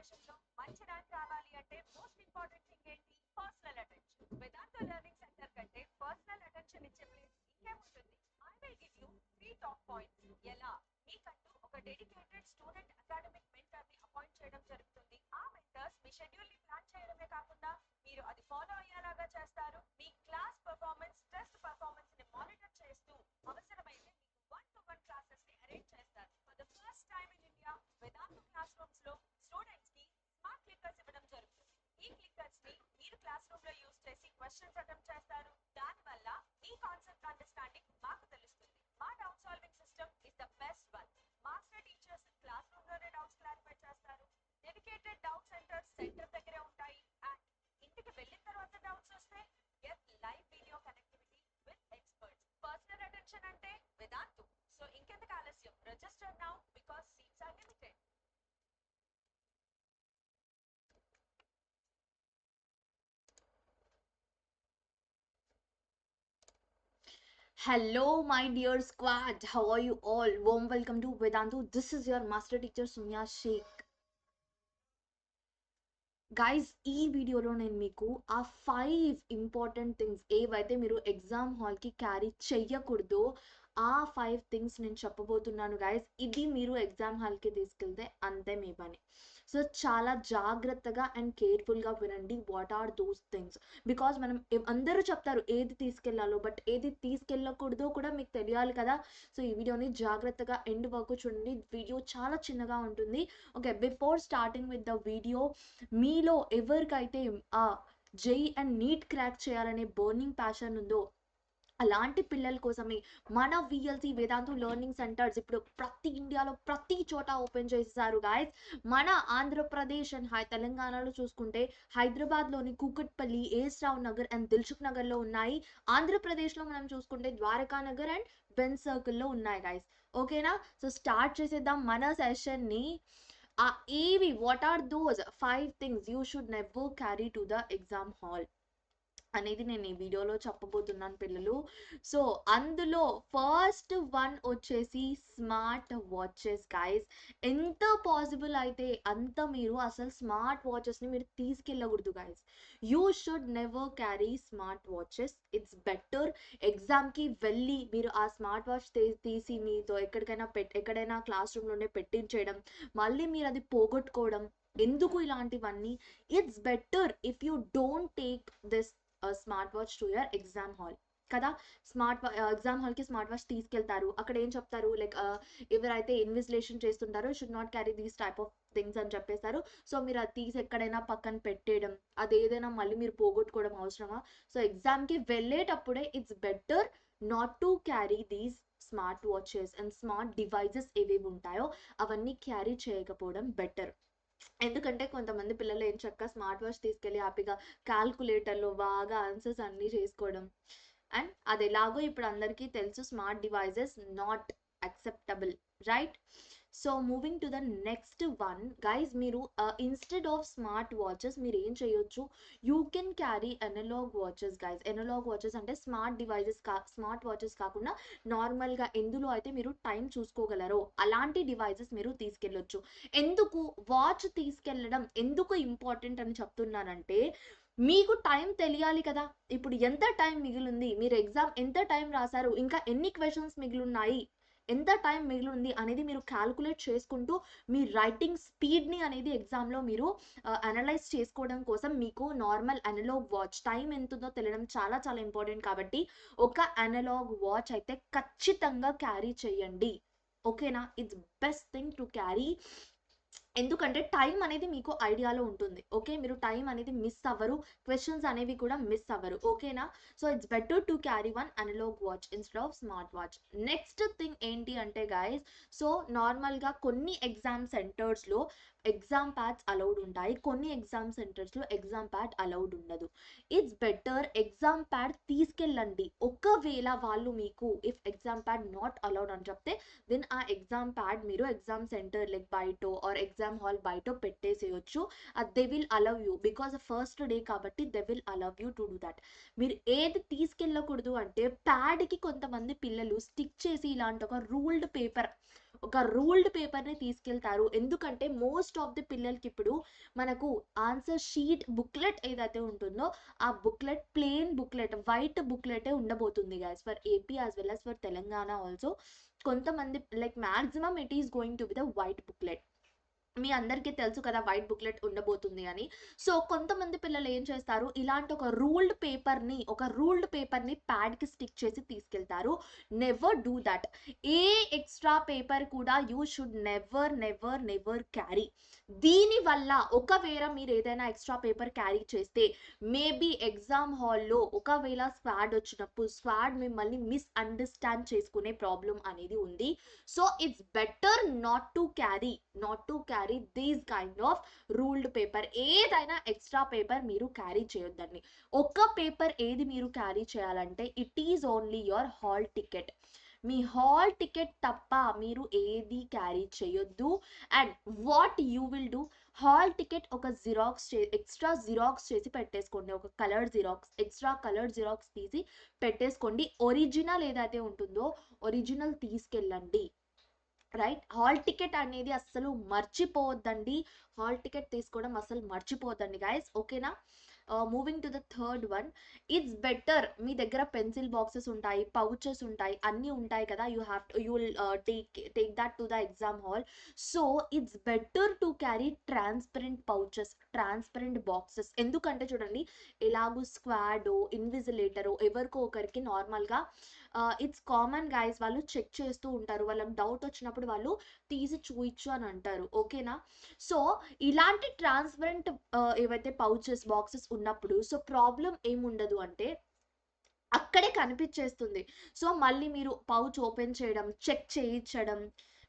Examination లో మంచి rank రావాలి అంటే మోస్ట్ ఇంపార్టెంట్ థింగ్ ఏంటి? Personal attention. Vedanta learning center కంటే పర్సనల్ అటెన్షన్ ఇచ్చే ప్లేస్ ఇంకేముంటుంది? I will give you 3 top points. ఎలా? మీకంటూ ఒక డెడికేటెడ్ స్టూడెంట్ అకాడమిక్ మెంటర్ ని అపాయింట్ చేయడం జరుగుతుంది. ఆ మెంటర్స్ మీ షెడ్యూల్ ని ప్లాన్ చేయడమే కాకుండా మీరు అది ఫాలో అయ్యేలాగా చేస్తారు. మీ క్లాస్ పర్ఫార్మెన్స్, టెస్ట్ పర్ఫార్మెన్స్ ని మానిటర్ చేస్తూ అవసరమైతే మీకు 1-to-1 క్లాసెస్ ని అరేంజ్ చేస్తారు. For the first time in India Vedanta class rooms లో స్టూడెంట్స్ కి స్మార్ట్ క్లిక్కర్స్ ఇవ్వడం జరుగుతుంది. ఈ క్లిక్కర్స్ ని మీరు క్లాస్ రూమ్ లో యూజ్ చేసి క్వశ్చన్స్ అటెంప్ట్ చేస్తారు. దానివల్ల మీ కాన్సెప్ట్ అండర్స్టాండింగ్ మాకు తెలుస్తుంది. మా doubt solving system is the best one. Master teachers class room లోనే డౌట్స్ క్లారిఫై చేస్తారు. డెడికేటెడ్ డౌట్ సెంటర్స్ సెంటర్ దగ్గరే ఉంటాయి. అండ్ ఇంటికి వెళ్ళిన తర్వాత డౌట్స్ వస్తే get live video connectivity with experts. Personal attention అంటే వేదాంతు. సో ఇంకెందుకు ఆలస్యం? Register now because seats are limited. Hello, my dear squad. How are you all? Warm welcome to Vedantu. This is your master teacher Sumya Sheikh. Guys ఈ వీడియోలో నేను మీకు ఆ 5 important things ఏవైతే మీరు ఎగ్జామ్ హాల్కి క్యారీ చెయ్యకూడదో ఆ 5 థింగ్స్ నేను చెప్పబోతున్నాను గైస్. ఇది మీరు ఎగ్జామ్ హాల్కి తీసుకెళ్తే అంతే మీ పని. సో చాలా జాగ్రత్తగా అండ్ కేర్ఫుల్గా వినండి what are those things. Because మనం అందరూ చెప్తారు ఏది తీసుకెళ్లాలో, బట్ ఏది తీసుకెళ్ళకూడదో కూడా మీకు తెలియాలి కదా. సో ఈ వీడియోని జాగ్రత్తగా ఎండ్ వరకు చూడండి. వీడియో చాలా చిన్నగా ఉంటుంది. Okay, before starting with the video, మీలో ఎవరికైతే ఆ జై అండ్ నీట్ క్రాక్ చేయాలనే బర్నింగ్ ప్యాషన్ ఉందో అలాంటి పిల్లల కోసమే మన విఎల్సి వేదాంతు లెర్నింగ్ సెంటర్స్ ఇప్పుడు ప్రతి ఇండియాలో ప్రతి చోట ఓపెన్ చేసేసారు గాయస్. మన ఆంధ్రప్రదేశ్ అండ్ తెలంగాణలో చూసుకుంటే హైదరాబాద్లోని కూకట్పల్లి, ఏఎస్ రావు నగర్ అండ్ దిల్సుఖ్ నగర్లో ఉన్నాయి. ఆంధ్రప్రదేశ్లో మనం చూసుకుంటే ద్వారకా నగర్ అండ్ బెన్ సర్కిల్లో ఉన్నాయి గాయస్. ఓకేనా? సో స్టార్ట్ చేసేద్దాం మన సెషన్ని. ఏవి what are those 5 things you should never carry to the exam hall అనేది నేను ఈ వీడియోలో చెప్పబోతున్నాను పిల్లలు. సో అందులో ఫస్ట్ వన్ వచ్చేసి స్మార్ట్ వాచెస్ గైస్. ఎంత పాసిబుల్ అయితే అంత మీరు అసలు స్మార్ట్ వాచెస్ని మీరు తీసుకెళ్ళకూడదు guys. You should never carry smart watches. It's better ఎగ్జామ్కి వెళ్ళి మీరు ఆ స్మార్ట్ వాచ్ తీసి మీతో ఎక్కడైనా క్లాస్ రూమ్లోనే పెట్టించేయడం, మళ్ళీ మీరు అది పోగొట్టుకోవడం ఎందుకు ఇలాంటివన్నీ. It's better if you don't take this smart watch to your exam hall కదా. ఎగ్జామ్ హాల్కి స్మార్ట్ వాచ్ తీసుకెళ్తారు, అక్కడ ఏం చెప్తారు లైక్ ఎవరైతే ఇన్విజిలేషన్ చేస్తుంటారో should not carry these type of things అని చెప్పేస్తారు. సో మీరు అది తీసి ఎక్కడైనా పక్కన పెట్టేయడం, అది ఏదైనా మళ్ళీ మీరు పోగొట్టుకోవడం అవసరమా? సో ఎగ్జామ్కి వెళ్ళేటప్పుడే it's better not to carry these smart watches and smart devices ఏవేవి ఉంటాయో అవన్నీ క్యారీ చేయకపోవడం బెటర్. ఎందుకంటే కొంతమంది పిల్లలు ఏం చక్క స్మార్ట్ వాచ్ తీసుకెళ్ళి హ్యాపీగా క్యాల్కులేటర్లో బాగా ఆన్సర్స్ అన్నీ చేసుకోవడం. అండ్ అది ఎలాగో ఇప్పుడు అందరికీ తెలుసు smart devices not acceptable, right? So moving to the next one guys, మీరు ఇన్స్టెడ్ ఆఫ్ స్మార్ట్ వాచెస్ మీరు ఏం చేయొచ్చు, you can carry analogue watches guys. Analogue watches అంటే స్మార్ట్ డివైజెస్ స్మార్ట్ వాచెస్ కాకుండా నార్మల్గా ఎందులో అయితే మీరు టైం చూసుకోగలరో అలాంటి డివైజెస్ మీరు తీసుకెళ్ళొచ్చు. ఎందుకు వాచ్ తీసుకెళ్ళడం ఎందుకు ఇంపార్టెంట్ అని చెప్తున్నానంటే, మీకు టైం తెలియాలి కదా. ఇప్పుడు ఎంత టైం మిగిలింది, మీరు ఎగ్జామ్ ఎంత టైం రాశారు, ఇంకా ఎన్ని క్వశ్చన్స్ మిగిలిన్నాయి, ఎంత టైం మిగిలింది అనేది మీరు క్యాల్కులేట్ చేసుకుంటూ మీ రైటింగ్ స్పీడ్ని అనేది ఎగ్జామ్లో మీరు అనలైజ్ చేసుకోవడం కోసం మీకు నార్మల్ అనలాగ్ వాచ్ టైం ఎంతుందో తెలియడం చాలా చాలా ఇంపార్టెంట్. కాబట్టి ఒక అనలాగ్ వాచ్ అయితే ఖచ్చితంగా క్యారీ చేయండి. ఓకేనా? It's best thing to carry. ఎందుకంటే టైం అనేది మీకు ఐడియాలో ఉంటుంది. ఓకే, మీరు టైం అనేది మిస్ అవ్వరు, క్వశ్చన్స్ అనేవి కూడా మిస్ అవ్వరు. ఓకేనా? So it's better to carry one analogue watch instead of smart watch. Next thing ఏంటి అంటే గైస్, సో నార్మల్గా కొన్ని ఎగ్జామ్ సెంటర్స్లో ఎగ్జామ్ ప్యాడ్స్ అలౌడ్ ఉంటాయి, కొన్ని ఎగ్జామ్ సెంటర్స్లో ఎగ్జామ్ ప్యాడ్ అలౌడ్ ఉండదు. ఇట్స్ బెటర్ ఎగ్జామ్ ప్యాడ్ తీసుకెళ్ళండి. ఒకవేళ వాళ్ళు మీకు if exam pad not allowed అని చెప్తే దెన్ ఆ ఎగ్జామ్ ప్యాడ్ మీరు ఎగ్జామ్ సెంటర్ లైక్ బయటో ఆర్ ఎగ్జామ్ హాల్ బయటో పెట్టేసేయచ్చు. They will allow you because first day కాబట్టి they will allow you to do that. మీరు ఏది తీసుకెళ్ళకూడదు అంటే ప్యాడ్కి కొంతమంది పిల్లలు స్టిక్ చేసి ఇలాంటి ఒక రూల్డ్ పేపర్ ఒక రూల్డ్ పేపర్ని తీసుకెళ్తారు. ఎందుకంటే మోస్ట్ ఆఫ్ ది పిల్లలకి ఇప్పుడు మనకు ఆన్సర్ షీట్ బుక్లెట్ ఏదైతే ఉంటుందో ఆ బుక్లెట్ ప్లెయిన్ బుక్లెట్ వైట్ బుక్లెటే ఉండబోతుంది guys for AP as well as for Telangana also. కొంతమంది like maximum it is going to be the white booklet. మీ అందరికీ తెలుసు కదా వైట్ బుక్లెట్ ఉండబోతుంది అని. సో కొంతమంది పిల్లలు ఏం చేస్తారు, ఇలాంటి ఒక రూల్డ్ పేపర్ని ప్యాడ్కి స్టిక్ చేసి తీసుకెళ్తారు. Never do that. ఏ ఎక్స్ట్రా పేపర్ కూడా you should never never never carry. దీనివల్ల ఒకవేళ మీరు ఏదైనా ఎక్స్ట్రా పేపర్ క్యారీ చేస్తే మేబీ ఎగ్జామ్ హాల్లో ఒకవేళ స్క్వాడ్ వచ్చినప్పుడు స్క్వాడ్ మిమ్మల్ని మిస్అండర్స్టాండ్ చేసుకునే ప్రాబ్లం అనేది ఉంది. So it's better not to carry these kind of ruled paper. ఏదైనా ఎక్స్ట్రా పేపర్ మీరు క్యారీ చేయొద్దండి. ఒక్క పేపర్ ఏది మీరు క్యారీ చేయాలంటే it is only your hall ticket. Me hall ticket తప్ప మీరు ఏది క్యారీ చేయొద్దు. And what you will do, hall ticket ఒక ఎక్స్ట్రా జిరాక్స్ చేసి పెట్టేసుకోండి. ఒక ఎక్స్ట్రా కలర్డ్ జిరాక్స్ తీసి పెట్టేసుకోండి. ఒరిజినల్ ఏదైతే ఉంటుందో ఒరిజినల్ తీసుకెళ్ళండి. రైట్, హాల్ టికెట్ అనేది అస్సలు మర్చిపోవద్దండి. హాల్ టికెట్ తీసుకోవడం అస్సలు మర్చిపోవద్దండి గైస్, ఓకేనా. Moving to the third one, it's better. మీ దగ్గర పెన్సిల్ బాక్సెస్ ఉంటాయి, పౌచెస్ ఉంటాయి, అన్నీ ఉంటాయి కదా. You will take that to the exam hall. So it's better to carry transparent pouches, transparent boxes. ఎందుకంటే చూడండి, ఎలాగూ స్క్వాడో ఇన్విజిలేటరో ఎవరికో ఒకరికి నార్మల్గా ఇట్స్ కామన్ గైస్, వాళ్ళు చెక్ చేస్తూ ఉంటారు. వాళ్ళకి డౌట్ వచ్చినప్పుడు వాళ్ళు తీసి చూయించు అని అంటారు, ఓకేనా. సో ఇలాంటి ట్రాన్స్పరెంట్ ఏవైతే పౌచెస్ బాక్సెస్ ఉన్నప్పుడు సో ప్రాబ్లం ఏముండదు అంటే అక్కడే కనిపించేస్తుంది. సో మళ్ళీ మీరు పౌచ్ ఓపెన్ చేయడం, చెక్ చేయించడం,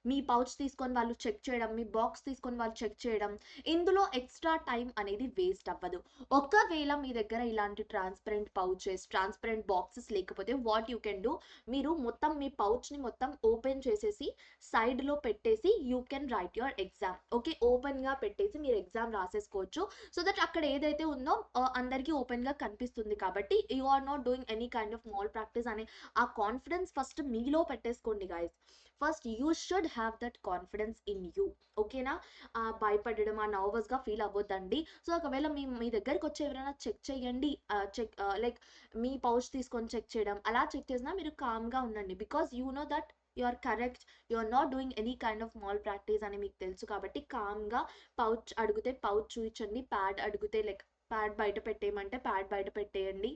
మీ పౌచ్ తీసుకొని వాళ్ళు చెక్ చేయడం, మీ బాక్స్ తీసుకొని వాళ్ళు చెక్ చేయడం, ఇందులో ఎక్స్ట్రా టైం అనేది వేస్ట్ అవ్వదు. ఒకవేళ మీ దగ్గర ఇలాంటి ట్రాన్స్పరెంట్ పౌచెస్, ట్రాన్స్పరెంట్ బాక్సెస్ లేకపోతే వాట్ యూ కెన్ డూ, మీరు మొత్తం మీ పౌచ్ని మొత్తం ఓపెన్ చేసేసి సైడ్లో పెట్టేసి you can write your exam. Okay, ఓపెన్గా పెట్టేసి మీరు ఎగ్జామ్ రాసేసుకోవచ్చు. సో దట్ అక్కడ ఏదైతే ఉందో అందరికీ ఓపెన్గా కనిపిస్తుంది కాబట్టి you are not doing any kind of malpractice అనే ఆ కాన్ఫిడెన్స్ ఫస్ట్ మీలో పెట్టేసుకోండి guys. First you should have that confidence in you, ఓకేనా. భయపడడం, నర్వస్గా ఫీల్ అవ్వద్దండి. సో ఒకవేళ మీ దగ్గరకు వచ్చి ఎవరైనా చెక్ చేయండి, లైక్ మీ పౌచ్ తీసుకొని చెక్ చేయడం, అలా చెక్ చేసినా మీరు కామ్గా ఉండండి. Because you know that you are correct, you are not doing any kind of malpractice అని మీకు తెలుసు కాబట్టి కామ్గా పౌచ్ అడిగితే పౌచ్ చూపించండి, ప్యాడ్ అడిగితే లైక్ ప్యాడ్ బయట పెట్టేయమంటే ప్యాడ్ బయట పెట్టేయండి,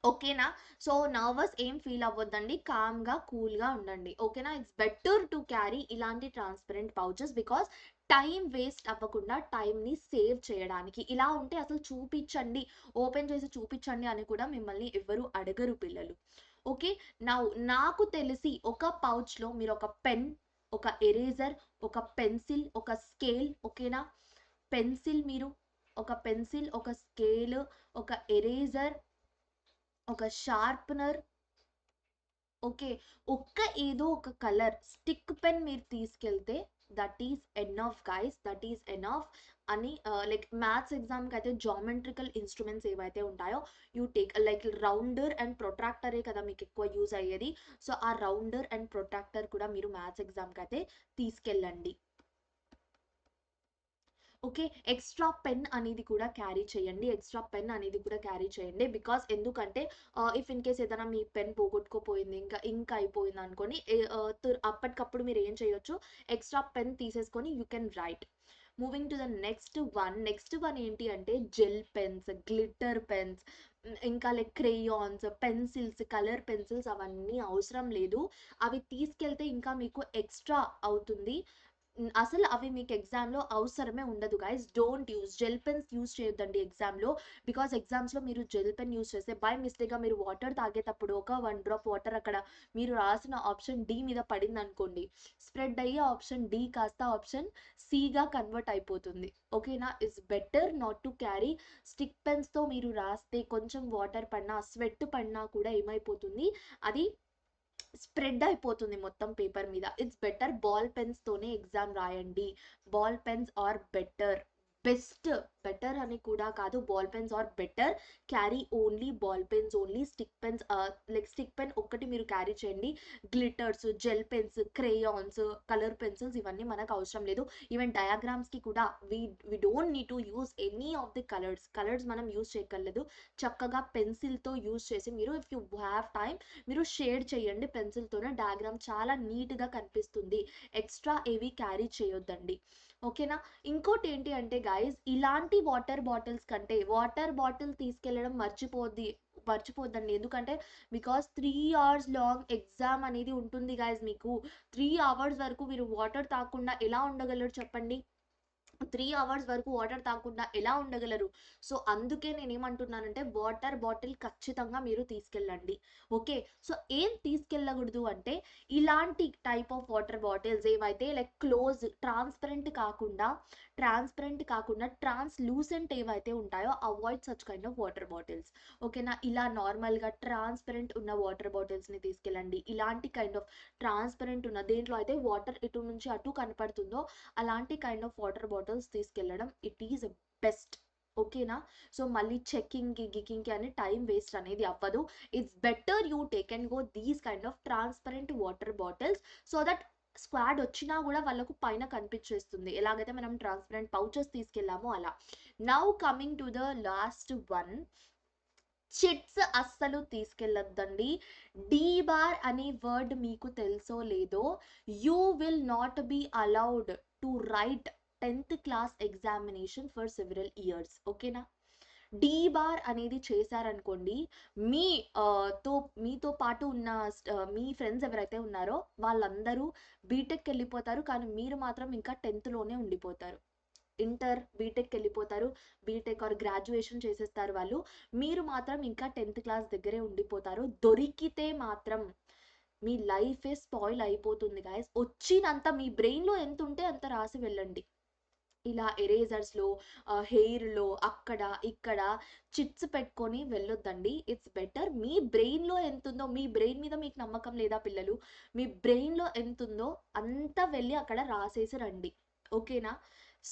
ఓకేనా. సో నర్వస్ ఏం ఫీల్ అవ్వద్దండి, కామ్గా కూల్గా ఉండండి, ఓకేనా. ఇట్స్ బెటర్ టు క్యారీ ఇలాంటి transparent pouches because time waste అవ్వకుండా టైంని సేవ్ చేయడానికి. ఇలా ఉంటే అసలు చూపించండి, ఓపెన్ చేసి చూపించండి అని కూడా మిమ్మల్ని ఎవ్వరు అడగరు పిల్లలు, ఓకే. నాకు తెలిసి ఒక పౌచ్లో మీరు ఒక పెన్, ఒక ఎరేజర్, ఒక పెన్సిల్, ఒక స్కేల్, ఓకేనా. ఒక పెన్సిల్, ఒక స్కేల్, ఒక ఎరేజర్, ఒక షార్ప్నర్, ఓకే, ఏదో ఒక కలర్ స్టిక్ పెన్ మీరు తీసుకెళ్తే that is enough guys, that is enough అని. లైక్ మ్యాథ్స్ ఎగ్జామ్కి అయితే జామెట్రికల్ ఇన్స్ట్రుమెంట్స్ ఏవైతే ఉంటాయో you take like rounder and ప్రొట్రాక్టరే కదా మీకు ఎక్కువ యూజ్ అయ్యేది. సో ఆ రౌండర్ అండ్ ప్రొట్రాక్టర్ కూడా మీరు మ్యాథ్స్ ఎగ్జామ్కి అయితే తీసుకెళ్ళండి, ఓకే. ఎక్స్ట్రా పెన్ అనేది కూడా క్యారీ చేయండి, బికాస్ ఎందుకంటే ఇఫ్ ఇన్ కేస్ ఏదైనా మీ పెన్ పోగొట్టుకోపోయింది, ఇంకా అయిపోయింది అనుకోని అప్పటికప్పుడు మీరు ఏం చేయొచ్చు, ఎక్స్ట్రా పెన్ తీసేసుకొని you can write. Moving to the next one ఏంటి అంటే జెల్ పెన్స్, గ్లిట్టర్ పెన్స్, ఇంకా like crayons, pencils, colour pencils అవన్నీ అవసరం లేదు. అవి తీసుకెళ్తే ఇంకా మీకు ఎక్స్ట్రా అవుతుంది. అసలు అవి మీకు ఎగ్జామ్లో అవసరమే ఉండదు guys. Don't use gel pens, use చేయొద్దండి ఎగ్జామ్లో. బికాస్ ఎగ్జామ్స్లో మీరు జెల్ పెన్ యూస్ చేస్తే బై మిస్టేక్గా మీరు వాటర్ తాగేటప్పుడు ఒక 1 డ్రాప్ వాటర్ అక్కడ మీరు రాసిన ఆప్షన్ డి మీద పడింది అనుకోండి, స్ప్రెడ్ అయ్యే ఆప్షన్ డి కాస్త ఆప్షన్ సిగా కన్వర్ట్ అయిపోతుంది, ఓకేనా. It's better not to carry. Stick పెన్స్తో మీరు రాస్తే కొంచెం వాటర్ పడినా, స్వెట్ పడినా కూడా ఏమైపోతుంది, అది స్ప్రెడ్ అయిపోతుంది మొత్తం పేపర్ మీద. ఇట్స్ బెటర్ బాల్ పెన్స్ తోనే ఎగ్జామ్ రాయండి. Ball pens are better best, better అని కూడా కాదు, ball pens are better. Carry only ball pens only. Stick pens, like stick pen ఒక్కటి మీరు క్యారీ చేయండి. Glitters, gel pens, crayons, colour pencils ఇవన్నీ మనకు అవసరం లేదు. ఈవెన్ డయాగ్రామ్స్కి కూడా we don't need to use any of the colours మనం యూస్ చేయగలదు. చక్కగా పెన్సిల్తో యూస్ చేసి మీరు, ఇఫ్ యూ హ్యావ్ టైం, మీరు షేడ్ చేయండి పెన్సిల్తోనే. డయాగ్రామ్ చాలా నీట్గా కనిపిస్తుంది. ఎక్స్ట్రా ఏవి క్యారీ చేయొద్దండి, ఓకేనా. ఇంకోటి ఏంటి అంటే గైస్, ఇలాంటి వాటర్ బాటిల్స్ కంటే వాటర్ బాటిల్ తీసుకెళ్ళడం మర్చిపోద్దండి. ఎందుకంటే బికాస్ 3 hours లాంగ్ ఎగ్జామ్ అనేది ఉంటుంది గైస్. మీకు 3 hours వరకు మీరు వాటర్ తాగకుండా ఎలా ఉండగలరు చెప్పండి? 3 hours వరకు వాటర్ తాగకుండా ఎలా ఉండగలరు? సో అందుకే నేను ఏమంటున్నానంటే వాటర్ బాటిల్ ఖచ్చితంగా మీరు తీసుకెళ్ళండి, ఓకే. సో ఏం తీసుకెళ్ళకూడదు అంటే, ఇలాంటి టైప్ ఆఫ్ వాటర్ బాటిల్స్ ఏవైతే లైక్ ట్రాన్స్పరెంట్ కాకుండా ట్రాన్స్లూసెంట్ ఏవైతే ఉంటాయో, avoid such kind of water bottles, ఓకేనా. ఇలా నార్మల్గా ట్రాన్స్పరెంట్ ఉన్న వాటర్ బాటిల్స్ని తీసుకెళ్ళండి. ఇలాంటి కైండ్ ఆఫ్ ట్రాన్స్పరెంట్ ఉన్న, దేంట్లో అయితే వాటర్ ఇటు నుంచి అటు కనపడుతుందో అలాంటి కైండ్ ఆఫ్ వాటర్ బాటిల్స్ తీసుకెళ్ళడం ఇట్ ఈస్ బెస్ట్, ఓకేనా. సో మళ్ళీ గికింగ్కి అని టైం వేస్ట్ అనేది అవ్వదు. It's better you take and go these kind of transparent water bottles, so that squad వచ్చినా కూడా వాళ్ళకు పైన కనిపించేస్తుంది, ఎలాగైతే మనం ట్రాన్స్పరెంట్ పౌచెస్ తీసుకెళ్ళామో అలా. Now coming to the last one, chits అస్సలు తీసుకెళ్ళొద్దండి. డీ బార్ అనే వర్డ్ మీకు తెలుసో లేదో, you will not be allowed to write 10th class examination for several years, ఓకేనా. డీ బార్ అనేది చేశారనుకోండి, మీ మీతో పాటు ఉన్న మీ ఫ్రెండ్స్ ఎవరైతే ఉన్నారో వాళ్ళందరూ బీటెక్కి వెళ్ళిపోతారు, కానీ మీరు మాత్రం ఇంకా 10th లోనే ఉండిపోతారు. ఇంటర్ బీటెక్కి వెళ్ళిపోతారు, బీటెక్ ఆర్ గ్రాడ్యుయేషన్ చేసేస్తారు వాళ్ళు. మీరు మాత్రం ఇంకా 10th క్లాస్ దగ్గరే ఉండిపోతారు. దొరికితే మాత్రం మీ లైఫే స్పాయిల్ అయిపోతుంది గాయస్. వచ్చినంత మీ బ్రెయిన్లో ఎంత ఉంటే అంత రాసి వెళ్ళండి. ఇలా ఎరేజర్స్లో, హెయిర్లో, అక్కడ ఇక్కడ చిట్స్ పెట్టుకొని వెళ్ళొద్దండి. ఇట్స్ బెటర్ మీ బ్రెయిన్లో ఎంత ఉందో, మీ బ్రెయిన్ మీద మీకు నమ్మకం లేదా పిల్లలు? మీ బ్రెయిన్లో ఎంత ఉందో అంతా వెళ్ళి అక్కడ రాసేసి రండి, ఓకేనా.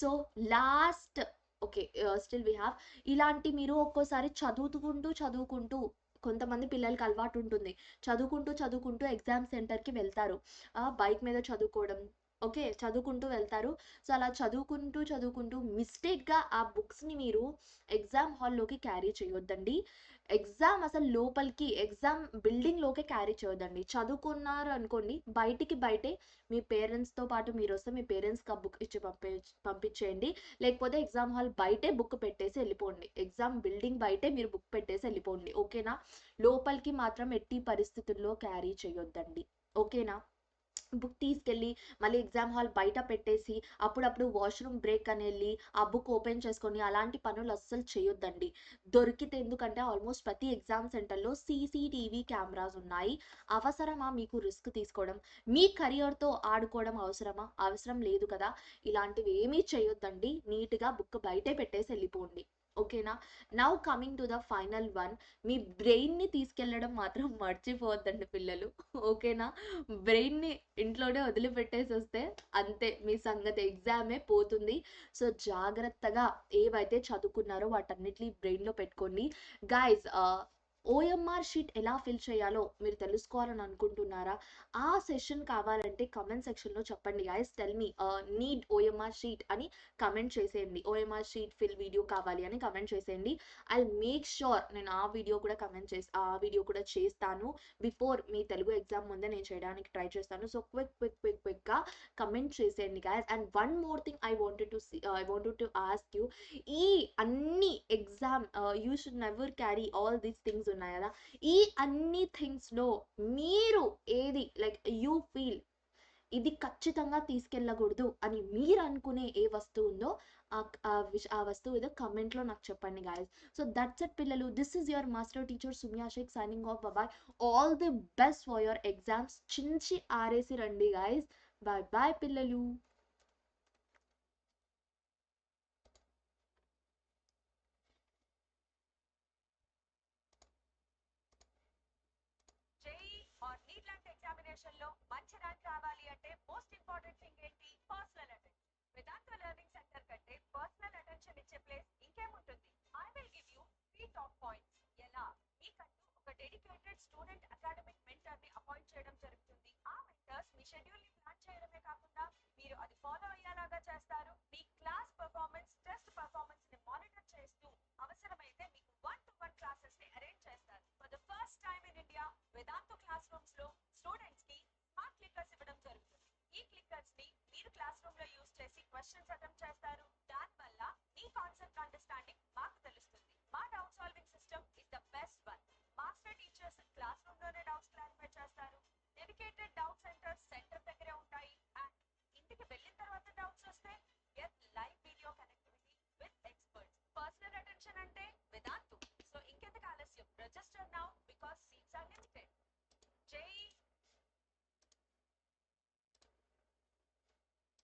So last, okay, still we have, ఇలాంటి మీరు ఒక్కోసారి చదువుకుంటూ కొంతమంది పిల్లలకి అలవాటు ఉంటుంది, చదువుకుంటూ ఎగ్జామ్ సెంటర్కి వెళ్తారు, బైక్ మీద చదువుకోవడం, ఓకే, చదువుకుంటూ వెళ్తారు. సో అలా చదువుకుంటూ మిస్టేక్గా ఆ బుక్స్ని మీరు ఎగ్జామ్ హాల్లోకి క్యారీ చేయొద్దండి. అసలు లోపలికి ఎగ్జామ్ బిల్డింగ్లోకి క్యారీ చేయొద్దండి. చదువుకున్నారు అనుకోండి, బయటే మీ పేరెంట్స్తో పాటు మీరు వస్తే మీ పేరెంట్స్కి ఆ బుక్ ఇచ్చి పంపించేయండి. లేకపోతే ఎగ్జామ్ హాల్ బయటే బుక్ పెట్టేసి వెళ్ళిపోండి, ఎగ్జామ్ బిల్డింగ్ బయటే మీరు బుక్ పెట్టేసి వెళ్ళిపోండి, ఓకేనా. లోపలికి మాత్రం ఎట్టి పరిస్థితుల్లో క్యారీ చేయొద్దండి, ఓకేనా. బుక్ తీసుకెళ్ళి మళ్ళీ ఎగ్జామ్ హాల్ బయట పెట్టేసి అప్పుడప్పుడు వాష్రూమ్ బ్రేక్ అని వెళ్ళి ఆ బుక్ ఓపెన్ చేసుకొని అలాంటి పనులు అస్సలు చేయొద్దండి. దొరికితే, ఎందుకంటే ఆల్మోస్ట్ ప్రతి ఎగ్జామ్ సెంటర్లో సీసీటీవీ కెమెరాస్ ఉన్నాయి. అవసరమా మీకు రిస్క్ తీసుకోవడం? మీ కెరియర్తో ఆడుకోవడం అవసరమా? అవసరం లేదు కదా. ఇలాంటివి ఏమీ చేయొద్దండి, నీట్గా బుక్ బయటే పెట్టేసి వెళ్ళిపోండి, ఓకేనా. Now coming to the final one, మీ బ్రెయిన్ని తీసుకెళ్ళడం మాత్రం మర్చిపోవద్దండి పిల్లలు, ఓకేనా. బ్రెయిన్ని ఇంట్లోనే వదిలిపెట్టేసి వస్తే అంతే, మీ సంగతి ఎగ్జామే పోతుంది. సో జాగ్రత్తగా ఏవైతే చదువుకున్నారో వాటన్నిటిని బ్రెయిన్లో పెట్టుకోండి గాయస్. ఓఎంఆర్ షీట్ ఎలా ఫిల్ చేయాలో మీరు తెలుసుకోవాలని అనుకుంటున్నారా? ఆ సెషన్ కావాలంటే కమెంట్ సెక్షన్లో చెప్పండి guys. Tell me, need OMR sheet అని కమెంట్ చేసేయండి. ఓఎంఆర్ షీట్ ఫిల్ వీడియో కావాలి అని కమెంట్ చేసేయండి. ఐ మేక్ షూర్ నేను ఆ వీడియో కూడా చేస్తాను. బిఫోర్ మీ తెలుగు ఎగ్జామ్ ముందే నేను చేయడానికి ట్రై చేస్తాను. సో క్విక్గా కమెంట్ చేసేయండి guys. And one more thing I wanted to ask you, ఈ అన్ని exam you should never carry all these things ఉన్నాయి కదా, ఈ అన్ని థింగ్స్లో మీరు ఏది లైక్ యూ ఫీల్ ఇది ఖచ్చితంగా తీసుకెళ్ళకూడదు అని మీరు అనుకునే ఏ వస్తువు ఉందో ఆ వస్తువు ఏదో కమెంట్లో నాకు చెప్పండి గాయస్. సో దట్స్ ఇట్ పిల్లలు, this is your master teacher Sumya Shaikh signing off. Bye, all the best for your exams. చించి ఆరేసి రండి గాయస్. బాయ్ పిల్లలు. జేఈ ఆర్ నీట్ లాంటి ఎగ్జామినేషన్ లో మంచి ర్యాంక్ రావాలి అంటే మోస్ట్ ఇంపార్టెంట్